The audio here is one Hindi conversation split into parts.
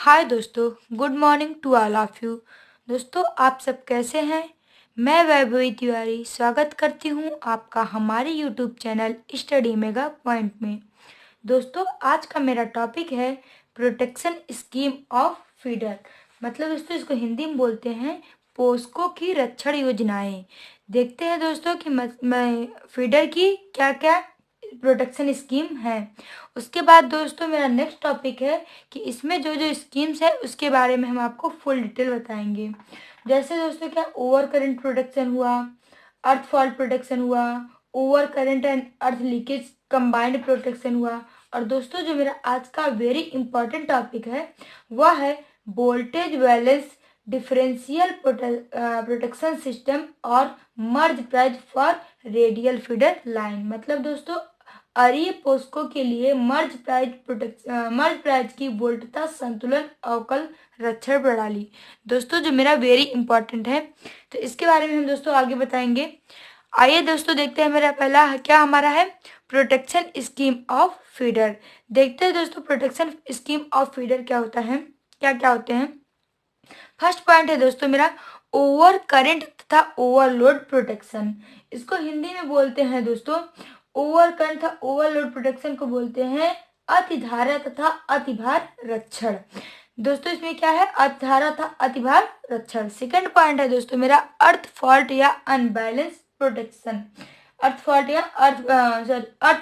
हाय दोस्तों, good morning to all of you. दोस्तों, आप सब कैसे हैं? मैं वैभवी तिवारी स्वागत करती हूं आपका हमारे YouTube channel study mega point में। दोस्तों, आज का मेरा टॉपिक है प्रोटेक्शन स्कीम ऑफ फीडर। मतलब दोस्तों, इसको हिंदी में बोलते हैं पोस्को की रक्षण योजनाएं। देखते हैं दोस्तों कि मैं फीडर की क्या क्या प्रोटेक्शन स्कीम है। उसके बाद दोस्तों मेरा नेक्स्ट टॉपिक है कि इसमें जो जो स्कीम्स है उसके बारे में हम आपको फुल डिटेल बताएंगे। जैसे दोस्तों क्या ओवर करंट प्रोटेक्शन हुआ, अर्थ फॉल प्रोटेक्शन हुआ, over current and earth leakage combined protection हुआ। और दोस्तों जो मेरा आज का वेरी इंपॉर्टेंट टॉपिक है वह है voltage balance differential protection system और Merz Price for radial feeder line. मतलब दोस्तों अरीय पोस्को के लिए मर्ज प्राइज की वोल्टता संतुलन अवकल रक्षण प्रणाली। दोस्तों जो मेरा वेरी इंपॉर्टेंट है, तो इसके बारे में हम दोस्तों आगे बताएंगे। आइए दोस्तों देखते हैं मेरा पहला क्या हमारा है प्रोटेक्शन स्कीम ऑफ फीडर। देखते हैं दोस्तों प्रोटेक्शन स्कीम ऑफ फीडर क्या होता है, क्या क्या होते हैं। फर्स्ट पॉइंट है दोस्तों मेरा ओवर करंट तथा ओवरलोड प्रोटेक्शन। इसको हिंदी में बोलते हैं दोस्तों ओवर करंट तथा ओवरलोड प्रोटेक्शन को बोलते हैं अतिधारा तथा अतिभार रक्षण। दोस्तों इसमें क्या है अतिधारा तथा अतिभार रक्षण। सेकंड पॉइंट है दोस्तों मेरा अर्थ फॉल्ट या अनबैलेंस प्रोटेक्शन। अर्थ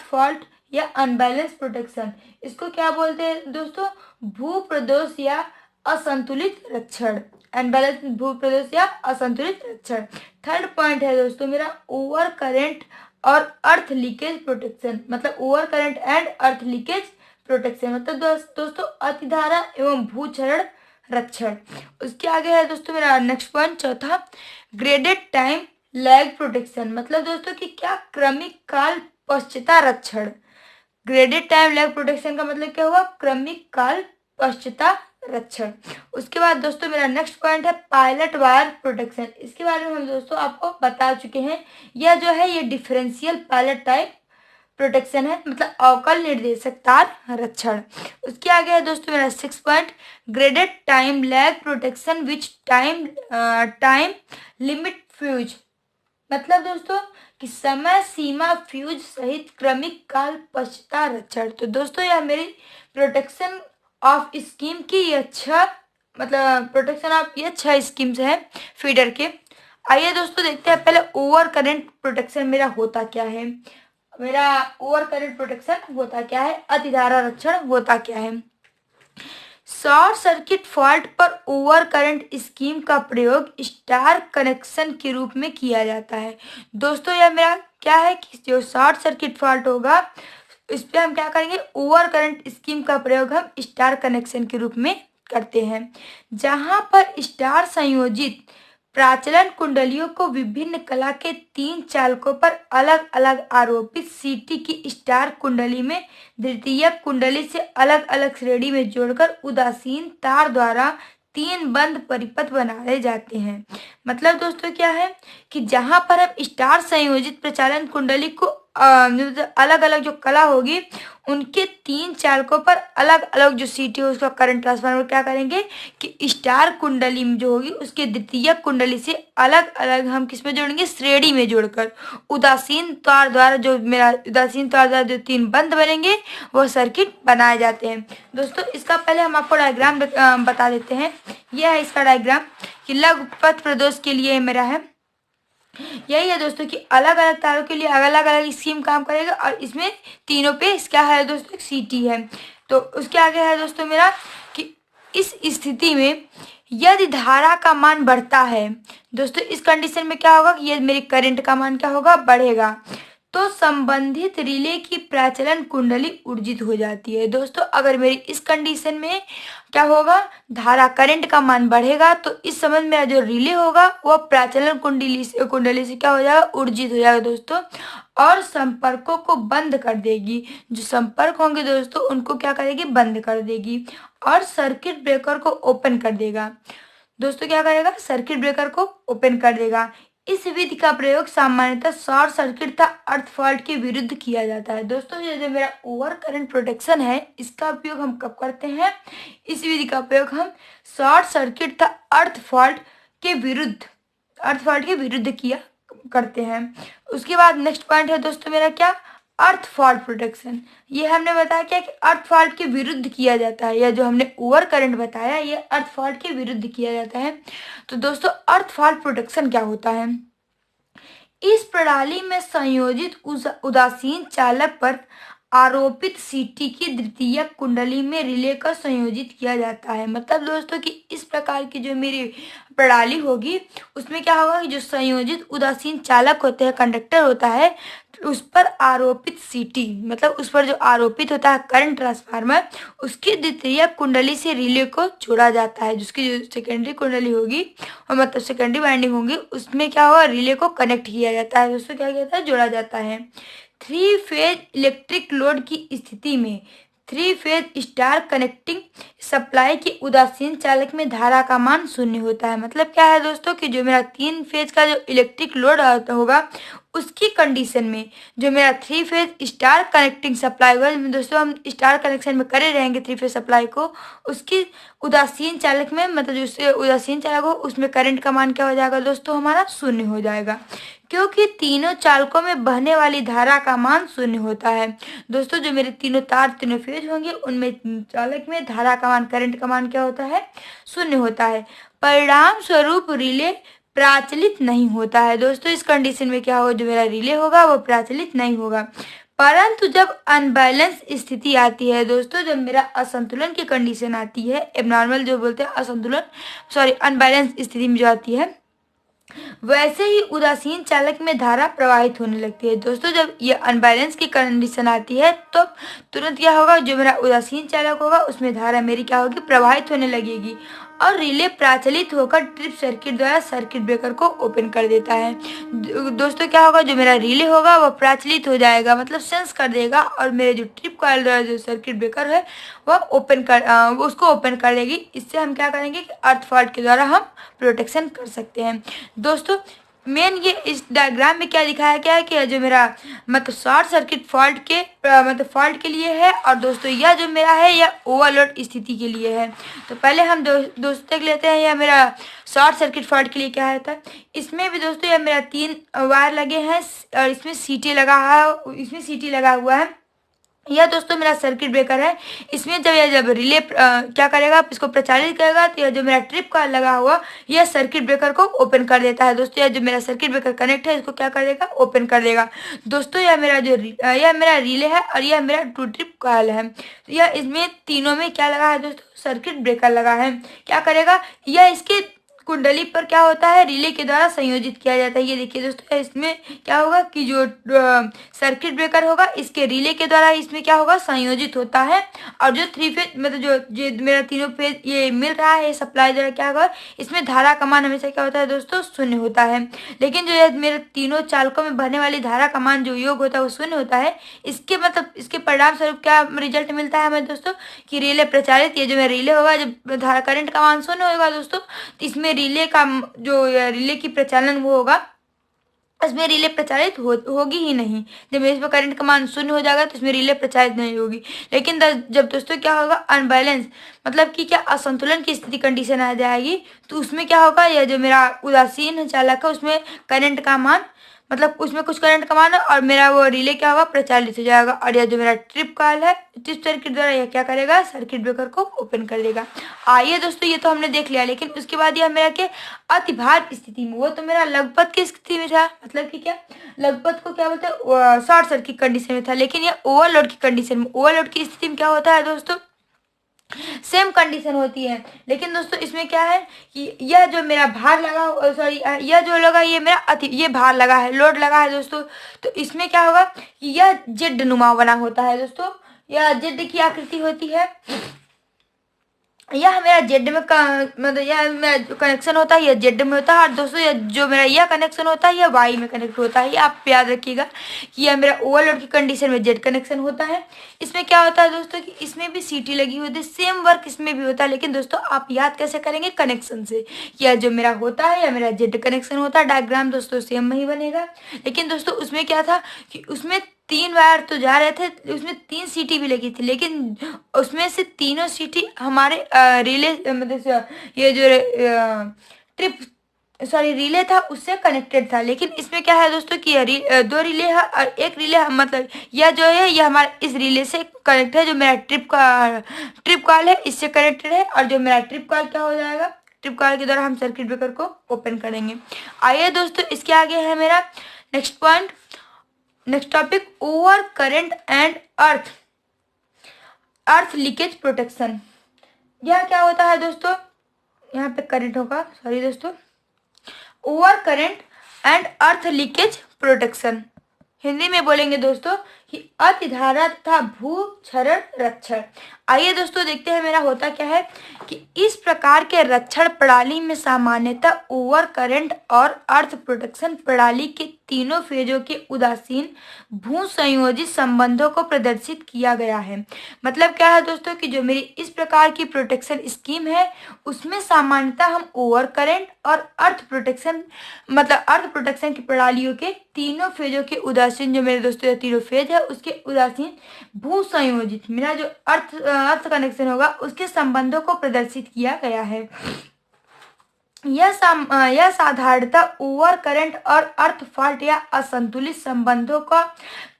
फॉल्ट या अनबैलेंस प्रोटेक्शन, इसको क्या बोलते हैं दोस्तों भू प्रदोष या असंतुलित रक्षण। अनबैलेंस भू प्रदोष या असंतुलित रक्षण। थर्ड पॉइंट है दोस्तों मेरा ओवर करंट और अर्थ लीकेज प्रोटेक्शन। मतलब over current and earth leakage protection मतलब दोस्तों अतिधारा एवं भूक्षरण रक्षण। उसके आगे है दोस्तों मेरा नेक्स्ट पॉइंट चौथा ग्रेडेड टाइम लैग प्रोटेक्शन। मतलब दोस्तों कि क्या क्रमिक काल पश्चाता रक्षण। ग्रेडेड टाइम लैग प्रोटेक्शन का मतलब क्या हुआ क्रमिक काल पश्चाता रक्षण। उसके बाद दोस्तों मेरा नेक्स्ट पॉइंट है पायलट वायर प्रोटेक्शन। इसके बारे में हम दोस्तों आपको बता चुके हैं। यह जो है ये डिफरेंशियल पायलट टाइप प्रोटेक्शन है, मतलब अवकल निर्देशक तार रक्षण। उसके आगे है दोस्तों मेरा six point graded time lag protection which time limit fuse. मतलब दोस्तों कि समय सीमा फ्यूज सहित क्रमिक काल पश्चाता रक्षण। तो दोस्तों यह मेरी प्रोटेक्शन ऑफ स्कीम की ये मतलब प्रोटेक्शन ऑफ ये 6 स्कीम्स है फीडर के। आइए दोस्तों देखते हैं पहले ओवर करंट प्रोटेक्शन मेरा होता क्या है। मेरा ओवर करंट प्रोटेक्शन होता क्या है, अतिधारा रक्षण होता क्या है। शॉर्ट सर्किट फॉल्ट पर ओवर करंट स्कीम का प्रयोग स्टार कनेक्शन के रूप में किया जाता है। दोस्तों यह मेरा क्या है कि जो शॉर्ट सर्किट फॉल्ट होगा इस पे हम क्या करेंगे ओवर करंट स्कीम का प्रयोग हम स्टार कनेक्शन के रूप में करते हैं, जहां पर स्टार संयोजित प्राचलन कुंडलियों को विभिन्न कला के 3 चालकों पर अलग अलग आरोपित सीटी की स्टार कुंडली में द्वितीयक कुंडली से अलग अलग श्रेणी में जोड़कर उदासीन तार द्वारा 3 बंद परिपथ बनाए जाते हैं। मतलब दोस्तों क्या है कि जहां पर हम स्टार संयोजित प्रचालन कुंडली को अलग अलग जो कला होगी उनके 3 चालकों पर अलग अलग जो सीटी है उसका करंट ट्रांसफार्मर क्या करेंगे कि स्टार कुंडली में जो होगी उसके द्वितीय कुंडली से अलग अलग हम किस में जोड़ेंगे श्रेणी में जोड़कर उदासीन तार द्वारा जो मेरा उदासीन तार द्वारा जो 3 बंद बनेंगे वो सर्किट बनाए जाते हैं। दोस्तों इसका पहले हम आपको डायग्राम बता देते हैं। यह है इसका डायग्राम कि लघु पथ प्रदोष के लिए मेरा है। यही है दोस्तों कि अलग अलग तारों के लिए अलग अलग स्कीम काम करेगा और इसमें तीनों पे क्या है दोस्तों सीटी है। तो उसके आगे है दोस्तों मेरा कि इस स्थिति में यदि धारा का मान बढ़ता है, दोस्तों इस कंडीशन में क्या होगा कि ये मेरी करंट का मान क्या होगा बढ़ेगा, तो संबंधित रिले की प्रचलन कुंडली ऊर्जित हो जाती है। दोस्तों अगर मेरी इस कंडीशन में क्या होगा धारा करंट का मान बढ़ेगा तो इस समय मेरा जो रिले होगा वह प्रचलन कुंडली से क्या हो जाएगा ऊर्जित हो जाएगा दोस्तों, और संपर्कों को बंद कर देगी। जो संपर्क होंगे दोस्तों उनको क्या करेगी बंद कर देगी और सर्किट ब्रेकर को ओपन कर देगा। दोस्तों क्या करेगा सर्किट ब्रेकर को ओपन कर देगा। इस विधि का प्रयोग सामान्यतः शॉर्ट सर्किट तथा अर्थ फॉल्ट के विरुद्ध किया जाता है। दोस्तों ये जो मेरा ओवर करंट प्रोटेक्शन है इसका उपयोग हम कब करते हैं? इस विधि का प्रयोग हम शॉर्ट सर्किट तथा अर्थ फॉल्ट के विरुद्ध किया करते हैं। उसके बाद नेक्स्ट पॉइंट है दोस्तों मेरा क्या? अर्थ फॉल्ट प्रोटेक्शन। ये हमने बताया क्या कि अर्थ फॉल्ट के विरुद्ध किया जाता है, या जो हमने ओवर करंट बताया ये अर्थ फॉल्ट के विरुद्ध किया जाता है। तो दोस्तों अर्थ फॉल्ट प्रोटेक्शन क्या होता है? इस प्रणाली में संयोजित उदासीन चालक पर आरोपित सीटी की द्वितीयक कुंडली में रिले का संयोजित किया जाता है। मतलब दोस्तों कि इस प्रकार की जो मेरी प्रणाली होगी उसमें क्या होगा कि जो संयोजित उदासीन चालक होते हैं, कंडक्टर होता है, उस पर आरोपित सीटी मतलब उस पर जो आरोपित होता है करंट ट्रांसफार्मर, उसकी द्वितीयक कुंडली से रिले को जोड़ा जाता है। जिसकी जो सेकेंडरी कुंडली होगी और मतलब सेकेंडरी वाइंडिंग होगी उसमें क्या होगा? रिले को कनेक्ट किया जाता है, उसको क्या कहता है? जोड़ा जाता है। 3 फेज इलेक्ट्रिक लोड की स्थिति में 3 फेज स्टार कनेक्टिंग सप्लाई के उदासीन चालक में धारा का मान शून्य होता है। मतलब क्या है दोस्तों कि जो मेरा 3 फेज का जो इलेक्ट्रिक लोड होगा उसकी कंडीशन में जो मेरा 3 फेज स्टार कनेक्टिंग सप्लाई होगा, दोस्तों हम स्टार कनेक्शन में करे रहेंगे 3 फेज सप्लाई को, उसकी उदासीन चालक में मतलब जो उससे उदासीन चालक हो उसमें करंट का मान क्या हो जाएगा दोस्तों? हमारा शून्य हो जाएगा, क्योंकि तीनों चालकों में बहने वाली धारा का मान शून्य होता है। दोस्तों जो मेरे तीनों तार तीनों फेज होंगे उनमें चालक में धारा का मान करंट का मान क्या होता है? शून्य होता है। परिणाम स्वरूप रिले प्रचलित नहीं होता है। दोस्तों इस कंडीशन में क्या होगा? जो मेरा रिले होगा वो प्रचलित नहीं होगा। परंतु जब अनबैलेंस स्थिति आती है दोस्तों, जब मेरा असंतुलन की कंडीशन आती है, एबनॉर्मल जो बोलते हैं असंतुलन अनबैलेंस स्थिति में जो आती है, वैसे ही उदासीन चालक में धारा प्रवाहित होने लगती है। दोस्तों जब ये अनबैलेंस की कंडीशन आती है तो तुरंत क्या होगा? जो मेरा उदासीन चालक होगा उसमें धारा मेरी क्या होगी? प्रवाहित होने लगेगी और रिले प्रचलित होकर ट्रिप सर्किट द्वारा सर्किट ब्रेकर को ओपन कर देता है। दोस्तों क्या होगा? जो मेरा रिले होगा वह प्रचलित हो जाएगा, मतलब सेंस कर देगा, और मेरे जो ट्रिप कॉइल द्वारा जो सर्किट ब्रेकर है वह उसको ओपन कर देगी। इससे हम क्या करेंगे कि अर्थ फॉल्ट के द्वारा हम प्रोटेक्शन कर सकते हैं। दोस्तों मेन ये इस डायग्राम में क्या दिखाया गया है कि जो मेरा मतलब शॉर्ट सर्किट फॉल्ट के फॉल्ट के लिए है, और दोस्तों यह जो मेरा है यह ओवरलोड स्थिति के लिए है। तो पहले हम दोस्तों देख लेते हैं यह मेरा शॉर्ट सर्किट फॉल्ट के लिए क्या है। था इसमें भी दोस्तों यह मेरा 3 वायर लगे हैं और इसमें सीटी लगा हुआ है। यह दोस्तों मेरा सर्किट ब्रेकर है। इसमें जब रिले क्या करेगा? इसको प्रचारित करेगा तो यह जो मेरा ट्रिप का लगा हुआ यह सर्किट ब्रेकर को ओपन कर देता है। दोस्तों यह जो मेरा सर्किट ब्रेकर कनेक्ट है इसको क्या कर देगा? ओपन कर देगा। दोस्तों यह मेरा रिले है और यह मेरा टू ट्रिप कॉइल है। यह इसमें तीनों में क्या लगा है दोस्तों? सर्किट ब्रेकर लगा है। क्या करेगा? यह इसके कुंडली पर क्या होता है? रिले के द्वारा संयोजित किया जाता है। ये देखिए दोस्तों इसमें क्या होगा कि जो सर्किट ब्रेकर होगा इसके रिले के द्वारा इसमें क्या होगा? संयोजित होता है, और जो 3 फेज मतलब जो मेरा तीनों फेज ये मिल रहा है सप्लाई द्वारा क्या होगा? इसमें धारा का मान हमेशा क्या होता है दोस्तों? शून्य होता है। लेकिन जो मेरे तीनों चालकों में बहने वाली धारा का मान जो योग होता है वो शून्य होता है। इसके परिणाम स्वरूप क्या रिजल्ट मिलता है हमें दोस्तों? कि रिले प्रचारित, ये जो मेरा रिले होगा जब धारा करंट का मान शून्य होगा दोस्तों, तो इसमें रिले का जो रिले की प्रचालन वो होगा, इसमें रिले प्रचारित होगी ही नहीं। जब इसमें करंट का मान शून्य हो जाएगा तो इसमें रिले प्रचारित नहीं होगी। लेकिन जब दोस्तों क्या होगा? अनबैलेंस मतलब कि क्या असंतुलन की स्थिति कंडीशन आ जाएगी, तो उसमें क्या होगा? यह जो मेरा उदासीन चालक है उसमें करंट का मान मतलब उसमें कुछ करंट का मान है और मेरा वो रिले क्या होगा? प्रचालित हो जाएगा। और यह जो मेरा ट्रिप कॉइल है ट्रिप सर्किट द्वारा यह क्या करेगा? सर्किट ब्रेकर को ओपन कर देगा। आइए दोस्तों ये तो हमने देख लिया, लेकिन उसके बाद यह मेरा क्या? अतिभार स्थिति में, वो तो मेरा लगभग की स्थिति में था, मतलब कि क्या लगभग को क्या बोलते हैं? शॉर्ट सर्किट कंडीशन में था। लेकिन यह ओवरलोड की कंडीशन में, ओवरलोड की स्थिति में क्या होता है दोस्तों? सेम कंडीशन होती है। लेकिन दोस्तों इसमें क्या है कि यह जो मेरा भार लगा यह जो लगा ये मेरा ये भार लगा है, लोड लगा है दोस्तों, तो इसमें क्या होगा कि यह जेड नुमा बना होता है दोस्तों। यह जेड की आकृति होती है यह मेरा जेड में मतलब यह मेरा जो कनेक्शन होता है यह जेड में होता है, और दोस्तों यह जो मेरा यह कनेक्शन होता है यह वाई में कनेक्ट होता है। ये आप याद रखिएगा कि यह मेरा ओवरलोड की कंडीशन में जेड कनेक्शन होता है। इसमें क्या होता है दोस्तों कि इसमें भी सीटी लगी होती है, सेम वर्क इसमें भी होता है, लेकिन दोस्तों आप याद कैसे करेंगे, कनेक्शन से। यह जो मेरा होता है यह मेरा जेड कनेक्शन होता है। डायग्राम दोस्तों सेम नहीं बनेगा, लेकिन दोस्तों उसमें क्या था कि उसमें 3 वायर तो जा रहे थे, उसमें 3 सीटी भी लगी थी, लेकिन उसमें से तीनों सीटी हमारे रिले मतलब ये जो ट्रिप सॉरी रिले था उससे कनेक्टेड था। लेकिन इसमें क्या है दोस्तों कि दो रिले है और एक रिले मतलब यह जो है यह हमारे इस रिले से कनेक्ट है, जो मेरा ट्रिप कॉल है इससे कनेक्टेड है। और जो मेरा ट्रिप कॉल क्या हो जाएगा, ट्रिप कॉल के द्वारा हम सर्किट ब्रेकर को ओपन करेंगे। आइए दोस्तों इसके आगे है मेरा next point, next topic, over current and earth leakage protection. यह क्या होता है दोस्तों, यहाँ पे करंट होगा, सॉरी दोस्तों, over current and earth leakage protection. Hindi में बोलेंगे दोस्तों कि अतिधारा तथा भू क्षरण रक्षण। आइए दोस्तों देखते हैं मेरा होता क्या है कि इस प्रकार के रक्षण प्रणाली में सामान्यतः ओवर करंट और अर्थ प्रोटेक्शन प्रणाली के तीनों फेजों के उदासीन भू संयोजित संबंधों को प्रदर्शित किया गया है। मतलब क्या है दोस्तों कि जो मेरी इस प्रकार की प्रोटेक्शन स्कीम है उसमें सामान्यतः हम ओवर करंट और अर्थ प्रोटेक्शन मतलब अर्थ प्रोटेक्शन की प्रणालियों के तीनों फेजों के उदासीन, जो मेरे दोस्तों तीनों फेज है उसके उदासीन भू संयोजित मेरा जो अर्थ कनेक्शन होगा उसके संबंधों को प्रदर्शित किया गया है। यह साधारणतः ओवर करंट और अर्थ फॉल्ट या असंतुलित संबंधों का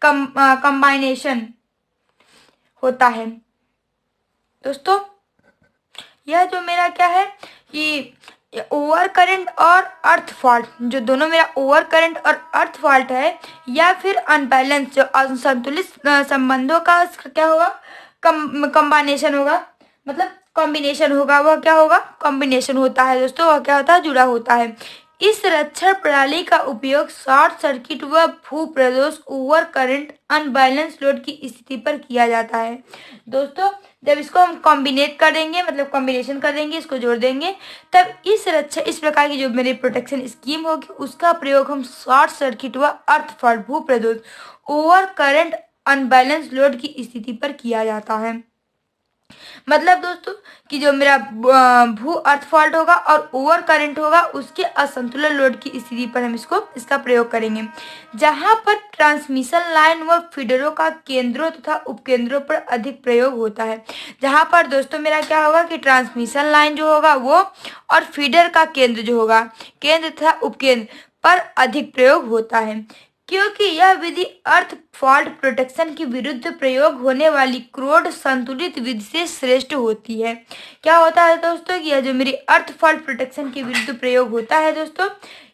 कंबाइनेशन होता है। दोस्तों यह जो मेरा क्या है कि ओवर करंट और अर्थ फॉल्ट, जो दोनों मेरा ओवर करंट और अर्थ फॉल्ट है, या फिर अनबैलेंस जो असंतुलित संबंधों का क्या होगा, कंबाइनेशन होगा, मतलब कॉम्बिनेशन होगा। वह क्या होगा, कॉम्बिनेशन होता है दोस्तों, वह क्या होता है, जुड़ा होता है। इस रक्षण प्रणाली का उपयोग शॉर्ट सर्किट व भू प्रदोष, ओवर करंट, अनबैलेंस लोड की स्थिति पर किया जाता है। दोस्तों जब इसको हम कॉम्बिनेट करेंगे मतलब कॉम्बिनेशन कर देंगे, इसको जोड़ देंगे, तब इस प्रकार की जो मेरी प्रोटेक्शन स्कीम होगी उसका प्रयोग हम शॉर्ट सर्किट व अर्थ फॉल्ट, भू प्रदोष, ओवर करंट, अनबैलेंस लोड की स्थिति पर किया जाता है। मतलब दोस्तों कि जो मेरा भू अर्थ फॉल्ट होगा और ओवर करंट होगा उसके असंतुलन लोड की स्थिति पर हम इसका प्रयोग करेंगे। जहां पर ट्रांसमिशन लाइन व फीडरों का केंद्रों तथा उपकेंद्रों पर अधिक प्रयोग होता है। जहां पर दोस्तों मेरा क्या होगा कि ट्रांसमिशन लाइन जो होगा वो और फीडर का केंद्र जो होगा, केंद्र तथा उपकेंद्र पर अधिक प्रयोग होता है, क्योंकि यह विधि अर्थ फॉल्ट प्रोटेक्शन के विरुद्ध प्रयोग होने वाली क्रोड संतुलित विधि से श्रेष्ठ होती है। क्या होता है दोस्तों कि यह जो मेरी अर्थ फॉल्ट प्रोटेक्शन के विरुद्ध प्रयोग होता है दोस्तों,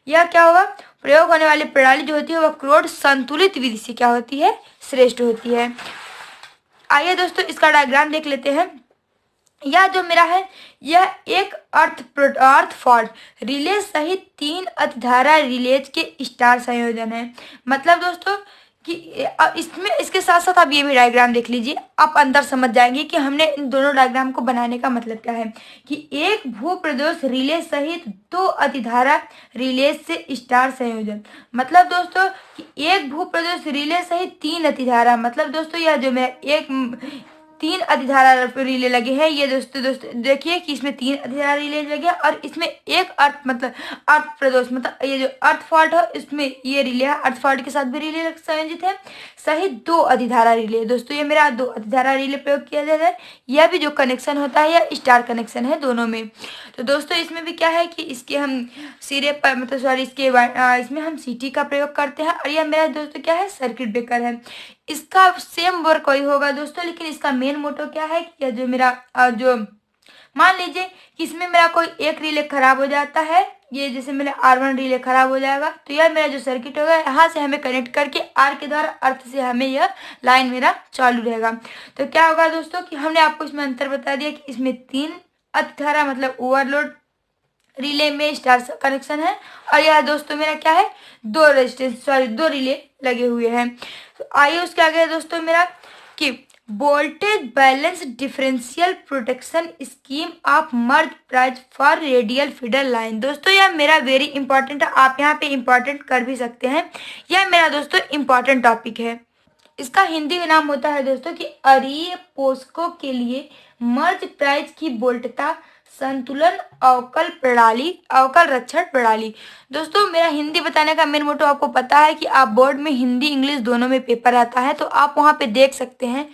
यह क्या होगा, प्रयोग होने वाली प्रणाली जो होती है वह क्रोड संतुलित विधि से क्या होती है, श्रेष्ठ होती है। आइए दोस्तों इसका डायग्राम देख लेते हैं। यह जो मेरा है यह एक अर्थ फॉल्ट रिले सहित 3 अतिधारा रिलेज के स्टार संयोजन है। मतलब दोस्तों कि इसमें इसके साथ साथ आप ये भी डायग्राम देख लीजिए, आप अंदर समझ जाएंगे कि हमने इन दोनों डायग्राम को बनाने का मतलब क्या है। कि एक भू प्रदोष रिले सहित 2 अतिधारा रिले से स्टार संयोजन, मतलब दोस्तों कि एक भू प्रदोष रिले सहित 3 अतिधारा, मतलब दोस्तों यह जो मेरा एक 3 अतिधारा रिले लगे हैं। ये दोस्तों देखिए कि इसमें 3 अतिधारा रिले लगे हैं और इसमें एक अर्थ मतलब अर्थ प्रदोष मतलब ये जो अर्थ फॉल्ट है इसमें ये रिले है, अर्थ फॉल्ट के साथ भी रिले संयोजित है, सहित 2 अतिधारा रिले। दोस्तों ये मेरा 2 अतिधारा रिले प्रयोग किया जाता है। यह भी जो कनेक्शन होता है यह स्टार कनेक्शन है दोनों में। तो दोस्तों इसमें भी क्या है कि इसके हम सिरे पर मतलब सॉरी इसमें हम सीटी का प्रयोग करते हैं। और यह मेरा दोस्तों क्या है, सर्किट ब्रेकर है। इसका सेम वर्क वही होगा दोस्तों, लेकिन इसका मेन मोटो क्या है कि जो मेरा जो मान लीजिए कि इसमें मेरा कोई एक रिले खराब हो जाता है, ये जैसे मेरा R1 रिले खराब हो जाएगा, तो यह मेरा जो सर्किट होगा यहाँ से हमें कनेक्ट करके R के द्वारा अर्थ से हमें यह लाइन मेरा चालू रहेगा। तो क्या होगा दोस्तों कि हमने आपको इसमें अंतर बता दिया कि इसमें 3 अतिधारा मतलब ओवरलोड रिले में स्टार कनेक्शन है, और यह दोस्तों मेरा क्या है, 2 रिले लगे हुए हैं। तो आइए उसके आगे दोस्तों मेरा कि voltage balance differential protection scheme of merge price for radial feeder line. दोस्तों यह मेरा वेरी इंपॉर्टेंट है, आप यहाँ पे इंपॉर्टेंट कर भी सकते हैं। यह मेरा दोस्तों इंपॉर्टेंट टॉपिक है। इसका हिंदी नाम होता है दोस्तों कि अरीय पोस्को के लिए मर्ज प्राइस की वोल्टता संतुलन अवकल प्रणाली, अवकल रक्षण प्रणाली। दोस्तों मेरा हिंदी बताने का मेन मोटो आपको पता है कि आप बोर्ड में हिंदी इंग्लिश दोनों में पेपर आता है, तो आप वहाँ पे देख सकते हैं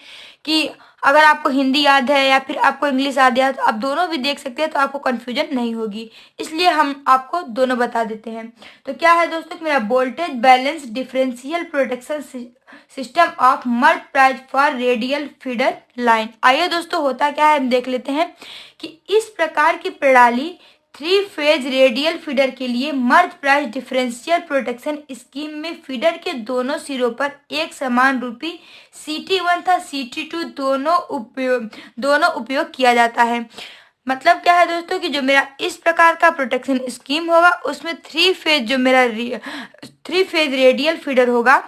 कि अगर आपको हिंदी याद है या फिर आपको इंग्लिश याद है तो आप दोनों भी देख सकते हैं, तो आपको कंफ्यूजन नहीं होगी, इसलिए हम आपको दोनों बता देते हैं। तो क्या है दोस्तों कि मेरा voltage balance differential protection system of merge price for radial feeder line. आइए दोस्तों होता क्या है हम देख लेते हैं कि इस प्रकार की प्रणाली 3 फेज रेडियल फीडर के लिए मर्ज प्राइस डिफरेंशियल प्रोटेक्शन स्कीम में फीडर के दोनों सिरों पर एक समान रूपी CT1 तथा CT2 दोनों उपयोग किया जाता है। मतलब क्या है दोस्तों कि जो मेरा इस प्रकार का प्रोटेक्शन स्कीम होगा उसमें 3 फेज रेडियल फीडर होगा।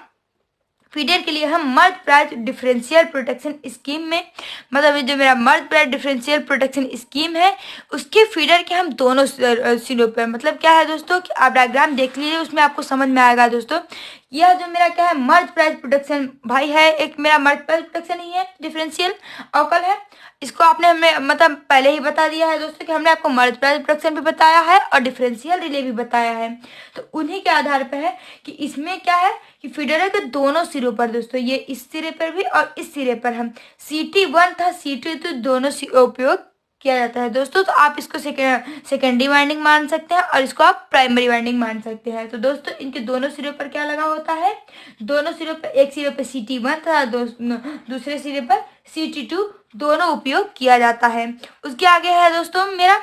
फीडर के लिए हम मर्ज प्राइस डिफरेंशियल प्रोटेक्शन स्कीम में, मतलब जो मेरा मर्ज प्राइस डिफरेंशियल प्रोटेक्शन स्कीम है उसके फीडर के हम दोनों सिरों पर, मतलब क्या है दोस्तों कि आप डायग्राम देख लीजिए उसमें आपको समझ में आएगा। दोस्तों यह जो मेरा क्या है मर्ज प्राइस प्रोटेक्शन भाई है, एक मेरा मर्ज प्राइस प्रोटेक्शन ही है, डिफरेंशियल अवकल है। इसको आपने हमें मतलब पहले ही बता दिया है दोस्तों कि हमने आपको मर्ज प्राइस प्रोटेक्शन भी बताया है और डिफरेंशियल रिले भी बताया है। तो उन्हीं के आधार पर है कि इसमें क्या है कि फीडर के दोनों सिरों पर दोस्तों, ये इस सिरे पर भी और इस सिरे पर हम CT1 था CT2 दोनों उपयोग किया जाता है दोस्तों। तो आप इसको सेकेंडरी वाइंडिंग मान सकते हैं और इसको आप प्राइमरी वाइंडिंग मान सकते हैं। तो दोस्तों इनके दोनों सिरों पर क्या लगा होता है, दोनों सिरों पर, एक सिरे पर CT1 था, दूसरे सिरे पर CT2 दोनों उपयोग किया जाता है। उसके आगे है दोस्तों मेरा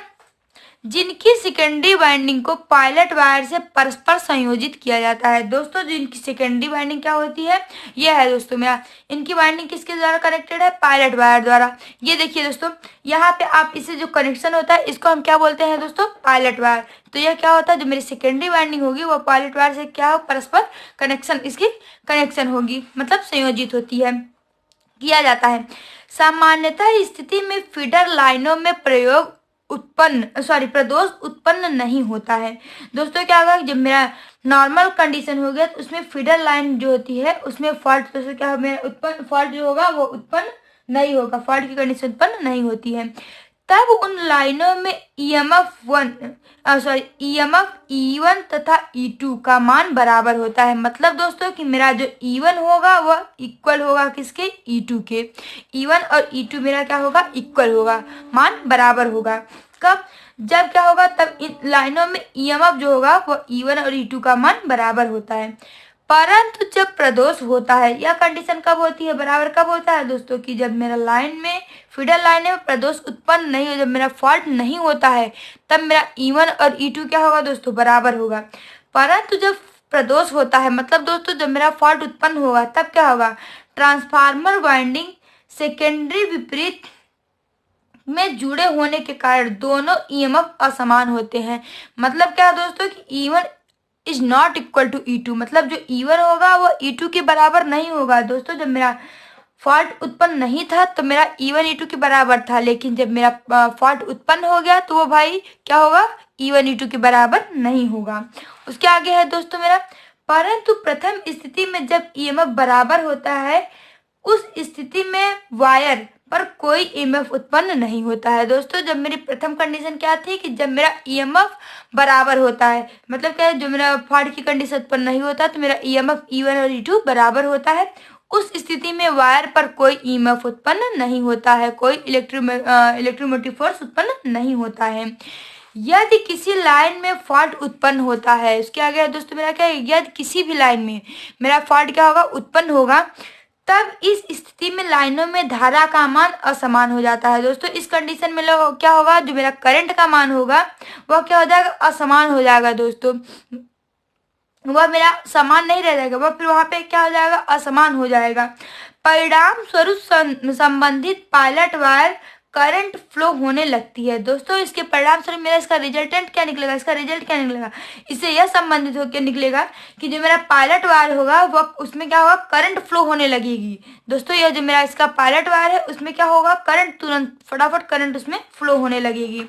जिनकी सेकेंडरी वाइंडिंग को पायलट वायर से परस्पर संयोजित किया जाता है। दोस्तों जिनकी सेकेंडरी वाइंडिंग क्या होती है, यह है दोस्तों मेरा, इनकी वाइंडिंग किसके द्वारा कनेक्टेड है, पायलट वायर द्वारा। ये देखिए दोस्तों यहाँ पे आप इसे जो कनेक्शन होता है इसको हम क्या बोलते हैं दोस्तों, पायलट वायर। तो यह क्या होता है, जो मेरी सेकेंडरी वाइंडिंग होगी वो पायलट वायर से क्या हो, परस्पर कनेक्शन, इसकी कनेक्शन होगी, मतलब संयोजित होती है, किया जाता है। सामान्यतः स्थिति में फीडर लाइनों में प्रदोष उत्पन्न नहीं होता है। दोस्तों क्या होगा, जब मेरा नॉर्मल कंडीशन हो गया तो उसमें फीडर लाइन जो होती है उसमें फॉल्ट दोस्तों क्या उत्पन्न, फॉल्ट जो होगा वो उत्पन्न नहीं होगा, फॉल्ट की कंडीशन उत्पन्न नहीं होती है। तब उन लाइनों में EMF E1 तथा E2 का मान बराबर होता है। मतलब दोस्तों कि मेरा जो E1 होगा वह इक्वल होगा किसके, E2 के। E1 और E2 मेरा क्या होगा, इक्वल होगा, मान बराबर होगा। कब, जब क्या होगा, तब इन लाइनों में EMF जो होगा वो E1 और E2 का मान बराबर होता है। परंतु जब प्रदोष होता है, यह कंडीशन कब होती है, बराबर कब होता है दोस्तों कि जब मेरा लाइन में, फीडर लाइन में प्रदोष उत्पन्न नहीं हो, जब मेरा फॉल्ट नहीं होता है तब मेरा E1 और E2 क्या होगा दोस्तों, बराबर होगा। परंतु जब प्रदोष होता है, मतलब दोस्तों जब मेरा फॉल्ट उत्पन्न होगा तब क्या होगा, ट्रांसफार्मर वाइंडिंग सेकेंडरी विपरीत में जुड़े होने के कारण दोनों EMF असमान होते हैं। मतलब क्या दोस्तों कि E1 is not equal to E2, मतलब जो E1 होगा वो E2 के बराबर नहीं होगा। दोस्तों जब मेरा फॉल्ट उत्पन्न नहीं था तो मेरा E1 E2 के बराबर था, लेकिन जब मेरा फॉल्ट उत्पन्न हो गया तो वो भाई क्या होगा, E1 E2 के बराबर नहीं होगा। उसके आगे है दोस्तों मेरा, परंतु प्रथम स्थिति में जब EMF बराबर होता है उस स्थिति में वायर पर कोई EMF उत्पन्न नहीं होता है। दोस्तों जब मेरी प्रथम कंडीशन क्या थी कि जब मेरा EMF बराबर होता है, मतलब क्या है, जो मेरा फॉल्ट की कंडीशन उत्पन्न नहीं होता तो मेरा EMF E1 और E2 बराबर होता है। उस स्थिति में वायर पर कोई EMF उत्पन्न नहीं होता है, कोई इलेक्ट्रोमोटिव फोर्स उत्पन्न नहीं होता है। यदि किसी लाइन में फॉल्ट उत्पन्न होता है, उसके आगे दोस्तों मेरा क्या है, यदि किसी भी लाइन में मेरा फॉल्ट क्या होगा, उत्पन्न होगा, तब इस स्थिति में लाइनों में धारा का मान असमान हो जाता है। दोस्तों इस कंडीशन में क्या होगा, जो मेरा करंट का मान होगा वह क्या हो जाएगा, असमान हो जाएगा। दोस्तों वह मेरा समान नहीं रह जाएगा, वह फिर वहां पे क्या हो जाएगा, असमान हो जाएगा। परिणाम स्वरूप संबंधित पायलट वायर करंट फ्लो होने लगती है। दोस्तों इसके परिणाम स्वरूप मेरा इसका रिजल्टेंट क्या निकलेगा, इसका रिजल्ट क्या निकलेगा, इससे यह संबंधित होकर निकलेगा कि जो मेरा पायलट वायर होगा वो उसमें क्या होगा, करंट फ्लो होने लगेगी। दोस्तों यह जो मेरा इसका पायलट वायर है उसमें क्या होगा, करंट तुरंत फटाफट करंट उसमें फ्लो होने लगेगी,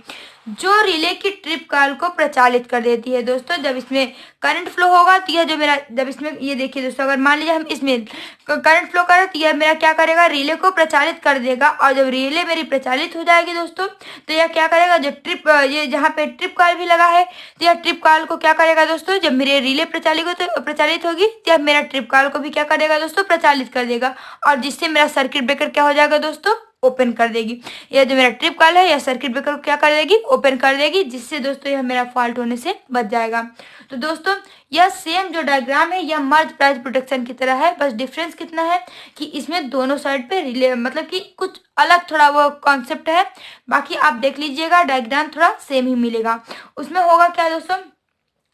जो रिले की ट्रिप कॉइल को प्रचालित कर देती है। दोस्तों जब इसमें करंट फ्लो होगा तो यह जो मेरा, जब इसमें ये देखिए दोस्तों, अगर मान लीजिए हम इसमें करंट फ्लो करें तो यह मेरा क्या करेगा, रिले को प्रचालित कर देगा। और जब रिले मेरी प्रचालित हो जाएगी दोस्तों तो यह क्या करेगा, जो ट्रिप, ये जहाँ पे ट्रिप कॉइल भी लगा है तो यह ट्रिप कॉइल को क्या करेगा दोस्तों, जब मेरे रिले प्रचालित होगी तो यह मेरा ट्रिप कॉइल को भी क्या करेगा दोस्तों, प्रचालित कर देगा, और जिससे मेरा सर्किट ब्रेकर क्या हो जाएगा दोस्तों, ओपन कर देगी। यह जो मेरा ट्रिप कॉइल है यह सर्किट ब्रेकर को क्या कर देगी, ओपन कर देगी, जिससे दोस्तों यह मेरा फॉल्ट होने से बच जाएगा। तो दोस्तों यह सेम जो डायग्राम है यह मर्ज प्राइस प्रोटेक्शन की तरह है, बस डिफरेंस कितना है कि इसमें दोनों साइड पे रिले, मतलब कि कुछ अलग थोड़ा वो कॉन्सेप्ट है, बाकी आप देख लीजिएगा डायग्राम थोड़ा सेम ही मिलेगा। उसमें होगा क्या दोस्तों,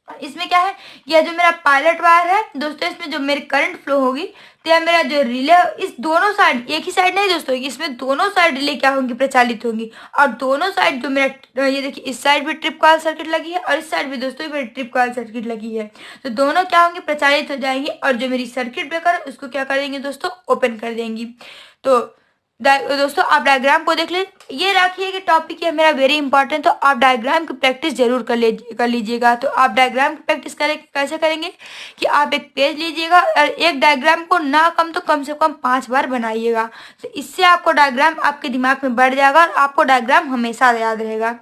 इसमें क्या है, यह जो मेरा पायलट वायर है दोस्तों, इसमें जो मेरी करंट फ्लो होगी तो यह मेरा जो रिले, इस दोनों साइड, एक ही साइड नहीं दोस्तों, इसमें दोनों साइड रिले क्या होंगी, प्रचालित होंगी, और दोनों साइड जो मेरा, ये देखिए इस साइड भी ट्रिप कॉइल सर्किट लगी है और इस साइड भी दोस्तों मेरी ट्रिप कॉइल सर्किट लगी है, तो दोनों क्या होंगी, प्रचालित हो जाएंगी, और जो मेरी सर्किट ब्रेकर है उसको क्या कर देंगे दोस्तों, ओपन कर देंगी। तो दोस्तों आप डायग्राम को देख ले, ये रखिए कि टॉपिक है मेरा वेरी इंपॉर्टेंट, तो आप डायग्राम की प्रैक्टिस जरूर कर लीजिएगा। तो आप डायग्राम की प्रैक्टिस कैसे करेंगे कि आप एक पेज लीजिएगा और एक डायग्राम को ना कम तो कम से कम 5 बार बनाइएगा, तो इससे आपको डायग्राम आपके दिमाग में बढ़ जाएगा और आपको डायग्राम हमेशा याद रहेगा।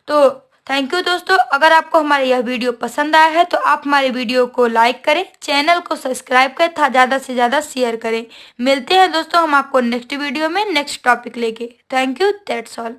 तो थैंक यू दोस्तों, अगर आपको हमारा यह वीडियो पसंद आया है तो आप हमारे वीडियो को लाइक करें, चैनल को सब्सक्राइब करें तथा ज़्यादा से ज़्यादा शेयर करें। मिलते हैं दोस्तों हम आपको नेक्स्ट वीडियो में नेक्स्ट टॉपिक लेके। Thank you, that's all.